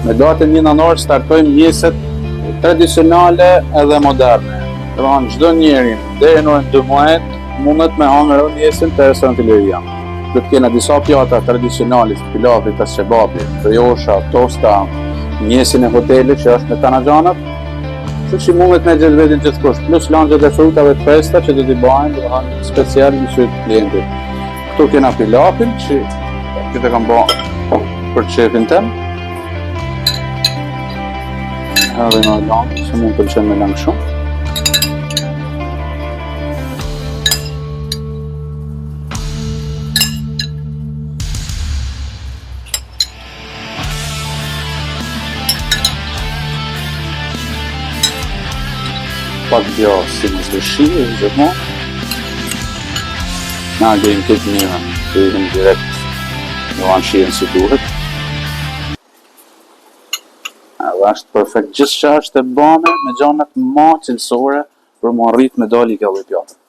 Me datën 1 nënor startojmë mjeset tradicionale edhe moderne. Domethënë çdo njeri deri në orën 12 mundet me hangër mjesën te restoranti Liria. Do të kena disa pjata tradicionale, si pilavi, tas shebabi, briocha, tosta, mjesin e hotelit që është me tanaxhanat. Kështu që mundet me gjetë vetin gjithkusht, plus lanxhet e frutave të freskëta që do t'i bëjnë, domethënë special në sy të klientit. Këtu kena pilafin që këtë kam bërë për shefin tem. Edhe në langë, që mund të pëlqen me langë shumë. Pak djathë si më zlëshi e gjithmonë. Na gjejmë këtë njërën, të idhëm direkt në anë shien si duhet. Edhe është perfekt, gjithçka është e bame me gjanat ma cilësore për më arrit me dali kjo lloj pjate.